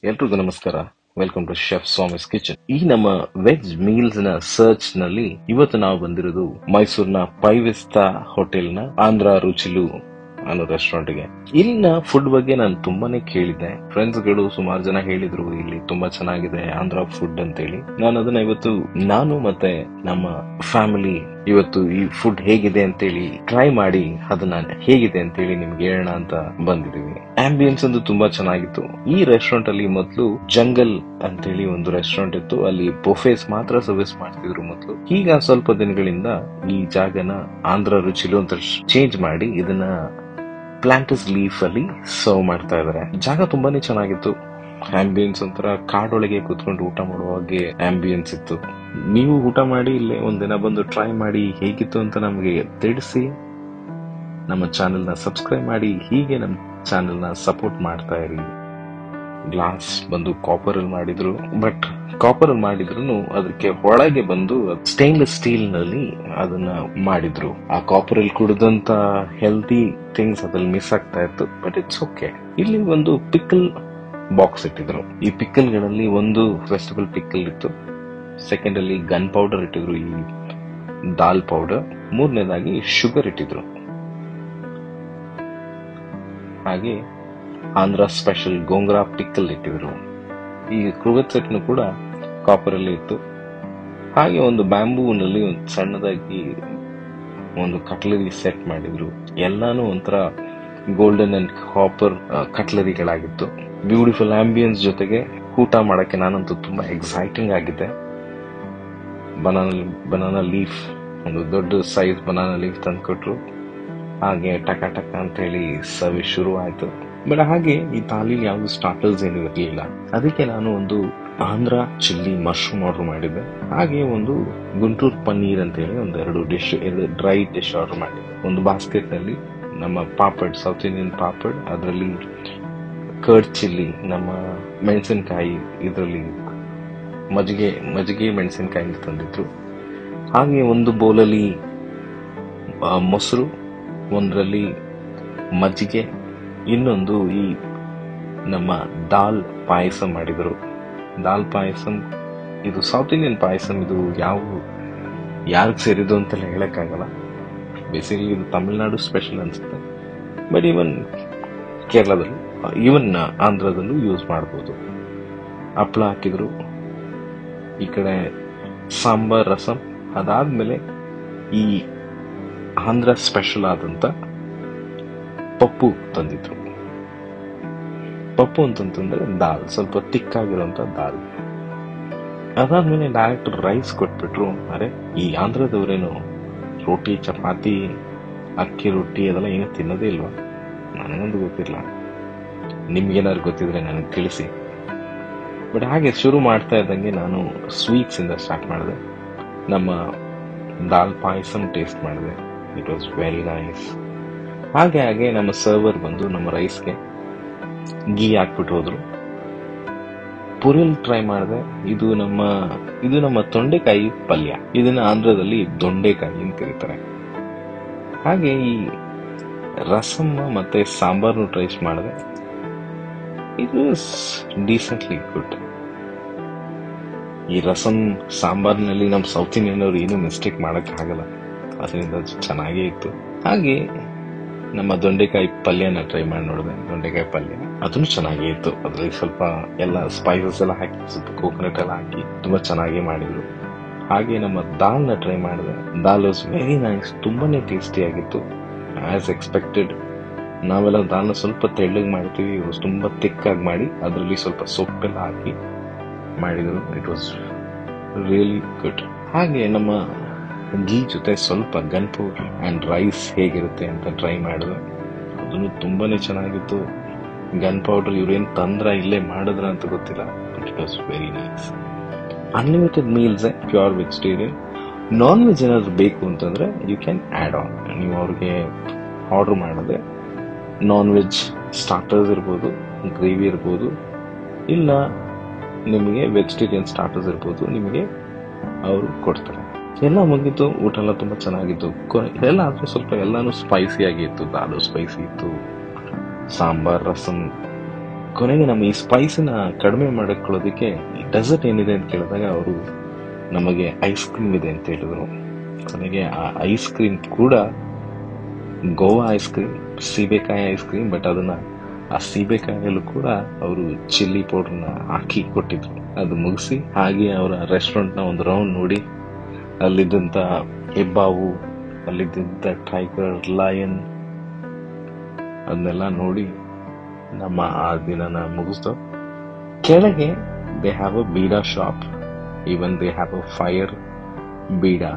ಎಲ್ರಿಗೂ ನಮಸ್ಕಾರ. Welcome to chef Swamy's kitchen. ಈ ನಮ್ಮ ವೆಜ್ ಮೀಲ್ಸ್ ನ ಸರ್ಚ್ ನಲ್ಲಿ ಇವತ್ತು ನಾವು ಬಂದಿರೋದು ಮೈಸೂರಿನ ಪೈವಿಸ್ತಾ ಹೋಟೆಲ್ ನ ಆಂಧ್ರ ರುಚಿಲು ಅನ್ನೋ ರೆಸ್ಟೋರೆಂಟ್ ಗೆ. ಇಲ್ಲಿನ ಫುಡ್ ಬಗ್ಗೆ ನಾನು ತುಂಬಾನೇ ಕೇಳಿದ್ದೆ. ಫ್ರೆಂಡ್ಸ್ ಗಳು ಸುಮಾರು ಜನ ಹೇಳಿದ್ರು ಇಲ್ಲಿ ತುಂಬಾ ಚೆನ್ನಾಗಿದೆ ಆಂಧ್ರ ಫುಡ್ ಅಂತ ಹೇಳಿ. ನಾನು ಅದನ್ನ ಇವತ್ತು ನಾನು ಮತ್ತೆ ನಮ್ಮ ಫ್ಯಾಮಿಲಿ ಇವತ್ತು ಈ ಫುಡ್ ಹೇಗಿದೆ ಅಂತೇಳಿ ಟ್ರೈ ಮಾಡಿ ಅದನ್ನ ಹೇಗಿದೆ ಅಂತೇಳಿ ನಿಮ್ಗೆ ಹೇಳೋಣ ಅಂತ ಬಂದಿದೀವಿ. ಆಂಬಿಯನ್ಸ್ ಒಂದು ತುಂಬಾ ಚೆನ್ನಾಗಿತ್ತು. ಈ ರೆಸ್ಟೋರೆಂಟ್ ಅಲ್ಲಿ ಮೊದಲು ಜಂಗಲ್ ಅಂತೇಳಿ ಒಂದು ರೆಸ್ಟೋರೆಂಟ್ ಇತ್ತು. ಅಲ್ಲಿ ಬೊಫೇಸ್ ಮಾತ್ರ ಸರ್ವಿಸ್ ಮಾಡ್ತಿದ್ರು ಮೊದಲು. ಈಗ ಸ್ವಲ್ಪ ದಿನಗಳಿಂದ ಈ ಜಾಗನ ಆಂಧ್ರ ರುಚಿಲು ಅಂತ ಚೇಂಜ್ ಮಾಡಿ ಇದನ್ನ ಪ್ಲಾಂಟಸ್ ಲೀಫ್ ಅಲ್ಲಿ ಸರ್ವ್ ಮಾಡ್ತಾ ಇದಾರೆ. ಜಾಗ ತುಂಬಾನೇ ಚೆನ್ನಾಗಿತ್ತು. ಆಂಬಿಯನ್ಸ್ ಒಂಥರ ಕಾಡೊಳಗೆ ಕೂತ್ಕೊಂಡು ಊಟ ಮಾಡುವ ಹಾಗೆ ಆಂಬಿಯನ್ಸ್ ಇತ್ತು. ನೀವು ಊಟ ಮಾಡಿ ಇಲ್ಲೇ ಒಂದಿನ ಬಂದು ಟ್ರೈ ಮಾಡಿ ಹೇಗಿತ್ತು ಅಂತ ನಮಗೆ ತಿಳಿಸಿ. ನಮ್ಮ ಚಾನೆಲ್ ನ ಸಬ್ಸ್ಕ್ರೈಬ್ ಮಾಡಿ, ಹೀಗೆ ನಮ್ಮ ಚಾನೆಲ್ ನ ಸಪೋರ್ಟ್ ಮಾಡ್ತಾ ಇರಿ. ಗ್ಲಾಸ್ ಬಂದು ಕಾಪರ್ ಅಲ್ಲಿ ಮಾಡಿದ್ರು, ಬಟ್ ಕಾಪರ್ ಅಲ್ಲಿ ಮಾಡಿದ್ರು ಅದಕ್ಕೆ ಒಳಗೆ ಬಂದು ಸ್ಟೇನ್ಲೆಸ್ ಸ್ಟೀಲ್ ನಲ್ಲಿ ಅದನ್ನ ಮಾಡಿದ್ರು. ಆ ಕಾಪರ್ ಅಲ್ಲಿ ಕುಡಿದಂತ ಹೆಲ್ದಿ ಥಿಂಗ್ಸ್ ಅದ್ರಲ್ಲಿ ಮಿಸ್ ಆಗ್ತಾ ಇತ್ತು, ಬಟ್ ಇಟ್ಸ್ ಓಕೆ. ಇಲ್ಲಿ ಒಂದು ಪಿಕಲ್ ಬಾಕ್ಸ್ ಇಟ್ಟಿದ್ರು. ಈ ಪಿಕಲ್ ಗಳಲ್ಲಿ ಒಂದು ವೆಜಿಟಬಲ್ ಪಿಕಲ್ ಇತ್ತು, ಸೆಕೆಂಡ್ ಅಲ್ಲಿ ಗನ್ ಪೌಡರ್ ಇಟ್ಟಿದ್ರು, ಈ ದಾಲ್ ಪೌಡರ್, ಮೂರನೇದಾಗಿ ಶುಗರ್ ಇಟ್ಟಿದ್ರು. ಹಾಗೆ ಆಂಧ್ರ ಸ್ಪೆಷಲ್ ಗೋಂಗ್ರಾ ಪಿಕ್ಕಲ್ ಇಟ್ಟಿದ್ರು. ಈ ಕ್ರೂವೆಟ್ ಸೆಟ್ ಕೂಡ ಕಾಪರ್ ಅಲ್ಲಿ ಇತ್ತು. ಹಾಗೆ ಒಂದು ಬ್ಯಾಂಬೂನಲ್ಲಿ ಒಂದು ಸಣ್ಣದಾಗಿ ಒಂದು ಕಟ್ಲರಿ ಸೆಟ್ ಮಾಡಿದ್ರು. ಎಲ್ಲಾನು ಒಂಥರ ಗೋಲ್ಡನ್ ಅಂಡ್ ಕಾಪರ್ ಕಟ್ಲರಿಗಳಾಗಿತ್ತು. ಬ್ಯೂಟಿಫುಲ್ ಆಂಬಿಯನ್ಸ್ ಜೊತೆಗೆ ಊಟ ಮಾಡಕ್ಕೆ ನಾನಂತೂ ತುಂಬಾ ಎಕ್ಸೈಟಿಂಗ್ ಆಗಿದ್ದೆ. ಬನಾನಾ ಲೀಫ್, ಒಂದು ದೊಡ್ಡ ಸೈಜ್ ಬನಾನಾ ಲೀಫ್ ತಂದ್ಕೊಟ್ರು. ಹಾಗೆ ಟಕ ಟಕ ಅಂತ ಹೇಳಿ ಸರ್ವಿಸ್ ಶುರು ಆಯ್ತು. ಬಟ್ ಹಾಗೆ ಈ ಥಾಲಿಲಿ ಯಾವ್ದು ಸ್ಟಾರ್ಟರ್ಸ್ ಏನು ಇರಲಿಲ್ಲ. ಅದಕ್ಕೆ ನಾನು ಒಂದು ಆಂಧ್ರ ಚಿಲ್ಲಿ ಮಶ್ರೂಮ್ ಆರ್ಡರ್ ಮಾಡಿದ್ದೆ. ಹಾಗೆ ಒಂದು ಗುಂಟೂರು ಪನ್ನೀರ್ ಅಂತ ಹೇಳಿ ಎರಡು ಡ್ರೈ ಡಿಶ್ ಆರ್ಡರ್ ಮಾಡಿದ್ದೆ. ಒಂದು ಬಾಸ್ಕೆಟ್ ನಲ್ಲಿ ನಮ್ಮ ಪಾಪಡ್, ಸೌತ್ ಇಂಡಿಯನ್ ಪಾಪಡ್, ಅದರಲ್ಲಿ ಕರ್ಡ್ ಚಿಲ್ಲಿ, ನಮ್ಮ ಮೆಣಸಿನಕಾಯಿ, ಇದರಲ್ಲಿ ಮಜ್ಜಿಗೆ ಮೆಣಸಿನಕಾಯಿ ತಂದಿದ್ರು. ಹಾಗೆ ಒಂದು ಬೌಲಲ್ಲಿ ಮೊಸರು, ಒಂದರಲ್ಲಿ ಮಜ್ಜಿಗೆ, ಇನ್ನೊಂದು ಈ ನಮ್ಮ ದಾಲ್ ಪಾಯಸ ಮಾಡಿದ್ರು. ದಾಲ್ ಪಾಯಸಂ ಇದು ಸೌತ್ ಇಂಡಿಯನ್ ಪಾಯಸಂ. ಇದು ಯಾರಿಗೆ ಸೇರಿದ್ದು ಅಂತೆಲ್ಲ ಹೇಳಕ್ಕಾಗಲ್ಲ. ಬೇಸಿಕಲಿ ಇದು ತಮಿಳ್ನಾಡು ಸ್ಪೆಷಲ್ ಅನ್ಸುತ್ತೆ, ಬಟ್ ಈವನ್ ಕೇರಳದಲ್ಲೂ ಈವನ್ ಆಂಧ್ರದಲ್ಲೂ ಯೂಸ್ ಮಾಡ್ಬೋದು. ಹಪ್ಪಳ ಹಾಕಿದ್ರು. ಈ ಕಡೆ ಸಾಂಬಾರ್, ರಸಂ, ಅದಾದ್ಮೇಲೆ ಈ ಆಂಧ್ರ ಸ್ಪೆಷಲ್ ಆದಂತ ಪಪ್ಪು ತಂದಿದ್ರು. ಪಪ್ಪು ಅಂತಂತಂದ್ರೆ ದಾಲ್, ಸ್ವಲ್ಪ ತಿಕ್ಕಾಗಿರುವಂತ ದಾಲ್. ಅದಾದ್ಮೇಲೆ ಡೈರೆಕ್ಟ್ ರೈಸ್ ಕೊಟ್ಬಿಟ್ರು. ಅರೆ, ಈ ಆಂಧ್ರದವ್ರೇನು ರೋಟಿ, ಚಪಾತಿ, ಅಕ್ಕಿ ರೊಟ್ಟಿ ಅದೆಲ್ಲ ಏನು ತಿನ್ನೋದೇ ಇಲ್ವಾ? ನನಗಂತೂ ಗೊತ್ತಿಲ್ಲ. ನಿಮ್ಗೇನಾದ್ರು ಗೊತ್ತಿದ್ರೆ ನನಗೆ ತಿಳಿಸಿ. ಬಟ್ ಹಾಗೆ ಶುರು ಮಾಡ್ತಾ ಇದ್ದಂಗೆ ನಾನು ಸ್ವೀಟ್ಸ್ ಇಂದ ಸ್ಟಾರ್ಟ್ ಮಾಡಿದೆ. ನಮ್ಮ ದಾಲ್ ಪಾಯಸಂ ಟೇಸ್ಟ್ ಮಾಡಿದೆ. It was very nice. ಹಾಗೆ ನಮ್ಮ ಸರ್ವರ್ ಬಂದು ನಮ್ಮ ರೈಸ್ಗೆ ಗೀ ಹಾಕ್ಬಿಟ್ಟು ಹೋದ್ರು. ಪುರಿಲ್ ಟ್ರೈ ಮಾಡಿದೆ. ಇದು ನಮ್ಮ ತೊಂಡೆಕಾಯಿ ಪಲ್ಯ. ಇದನ್ನ ಆಂಧ್ರದಲ್ಲಿ ದೊಂಡೆಕಾಯಿ ಅಂತ ಕರೀತಾರೆ. ಹಾಗೆ ಈ ರಸಮ್ ಮತ್ತೆ ಸಾಂಬಾರ್ನು ಟ್ರೈ ಮಾಡಿದೆ. It was ಡೀಸೆಂಟ್ಲಿ good. ಈ ರಸಮ್ ಸಾಂಬಾರ್ನಲ್ಲಿ ನಮ್ಮ ಸೌತ್ ಇಂಡಿಯನ್ ಅವರು ಏನು ಮಿಸ್ಟೇಕ್ ಮಾಡಕ್ ಆಗಲ್ಲ, ಅದರಿಂದ ಚೆನ್ನಾಗೇ ಇತ್ತು. ಹಾಗೆ ನಮ್ಮ ದೊಂಡೆಕಾಯಿ ಪಲ್ಯನ ಟ್ರೈ ಮಾಡಿ ನೋಡಿದೆ. ದೊಂಡೆಕಾಯಿ ಪಲ್ಯ ಅದನ್ನು ಚೆನ್ನಾಗೇ ಇತ್ತು. ಅದ್ರಲ್ಲಿ ಸ್ವಲ್ಪ ಎಲ್ಲ ಸ್ಪೈಸಸ್ ಎಲ್ಲ ಹಾಕಿ, ಸ್ವಲ್ಪ ಕೋಕೋನಟ್ ಎಲ್ಲ ಹಾಕಿ ತುಂಬಾ ಚೆನ್ನಾಗಿ ಮಾಡಿದ್ರು. ಹಾಗೆ ನಮ್ಮ ದಾಲ್ನ ಟ್ರೈ ಮಾಡಿದೆ. ದಾಲ್ ವಾಸ್ ವೆರಿ ನೈಸ್, ತುಂಬಾನೇ ಟೇಸ್ಟಿ ಆಗಿತ್ತು. As expected. ನಾವೆಲ್ಲ ದಾಲ್ನ ಸ್ವಲ್ಪ ತೆಳ್ಳಗೆ ಮಾಡ್ತೀವಿ, ಇವರು ತುಂಬಾ ತಿಕ್ಕಾಗಿ ಮಾಡಿ ಅದರಲ್ಲಿ ಸ್ವಲ್ಪ ಸೊಪ್ಪೆಲ್ಲ ಹಾಕಿ ಮಾಡಿದ್ರು. It was really good. ಹಾಗೆ ನಮ್ಮ ಗೀ ಜೊತೆ ಸ್ವಲ್ಪ ಗನ್ ಪೌಡರ್ ಅಂಡ್ ರೈಸ್ ಹೇಗಿರುತ್ತೆ ಅಂತ ಟ್ರೈ ಮಾಡಿದ್ರೆ ಅದನ್ನು ತುಂಬಾನೇ ಚೆನ್ನಾಗಿತ್ತು. ಗನ್ ಪೌಡರ್ ಇವ್ರೇನ್ ತಂದ್ರ ಇಲ್ಲೇ ಮಾಡಿದ್ರ ಅಂತ ಗೊತ್ತಿಲ್ಲ, but it was very nice. Unlimited meals, pure vegetarian. Non veg ಏನಾದ್ರು ಬೇಕು ಅಂತಂದ್ರೆ ಯು ಕ್ಯಾನ್ ಆಡ್ ಆನ್. ನೀವು ಅವ್ರಿಗೆ ಆರ್ಡರ್ ಮಾಡಿದ್ರೆ ನಾನ್ ವೆಜ್ ಸ್ಟಾರ್ಟರ್ಸ್ ಇರ್ಬೋದು, ಗ್ರೇವಿ ಇರ್ಬೋದು, ಇಲ್ಲ ನಿಮಗೆ ವೆಜಿಟೇರಿಯನ್ ಸ್ಟಾರ್ಟರ್ಸ್ ಇರ್ಬೋದು, ನಿಮಗೆ ಅವರು ಕೊಡ್ತಾರೆ. ಎಲ್ಲ ಮುಗಿತು. ಊಟ ಎಲ್ಲ ತುಂಬಾ ಚೆನ್ನಾಗಿತ್ತು. ಎಲ್ಲ ಆದ್ರೆ ಸ್ವಲ್ಪ ಎಲ್ಲಾನು ಸ್ಪೈಸಿ ಆಗಿತ್ತು. ದಾಲು ಸ್ಪೈಸಿ ಇತ್ತು, ಸಾಂಬಾರ್, ರಸಂ ಕೊನೆಗೆ ನಮ್ಮ ಈ ಸ್ಪೈಸನ್ನ ಕಡಿಮೆ ಮಾಡಿಕೊಳ್ಳೋದಕ್ಕೆ ಈ ಡೆಸರ್ಟ್ ಏನಿದೆ ಅಂತ ಕೇಳಿದಾಗ ಅವರು ನಮಗೆ ಐಸ್ ಕ್ರೀಮ್ ಇದೆ ಅಂತ ಹೇಳಿದ್ರು. ಕೊನೆಗೆ ಆ ಐಸ್ ಕ್ರೀಮ್ ಕೂಡ ಗೋವಾ ಐಸ್ ಕ್ರೀಮ್, ಸೀಬೆಕಾಯಿ ಐಸ್ ಕ್ರೀಮ್. ಬಟ್ ಅದನ್ನ ಆ ಸೀಬೆಕಾಯಲ್ಲೂ ಕೂಡ ಅವರು ಚಿಲ್ಲಿ ಪೌಡರ್ನ ಹಾಕಿ ಕೊಟ್ಟಿದ್ರು. ಅದು ಮುಗಿಸಿ ಹಾಗೆ ಅವರ ರೆಸ್ಟೋರೆಂಟ್ನ ಒಂದು ರೌಂಡ್ ನೋಡಿ ಅಲ್ಲಿದ್ದಂಥ ಹೆಬ್ಬಾವು, ಅಲ್ಲಿದ್ದಂಥ ಟೈಗರ್, ಲಯನ್ ಅದನ್ನೆಲ್ಲ ನೋಡಿ ನಮ್ಮ ಆ ದಿನನ ಮುಗಿಸ್ತು. ಕೆಳಗೆ they have a beeda shop, even they have a fire beeda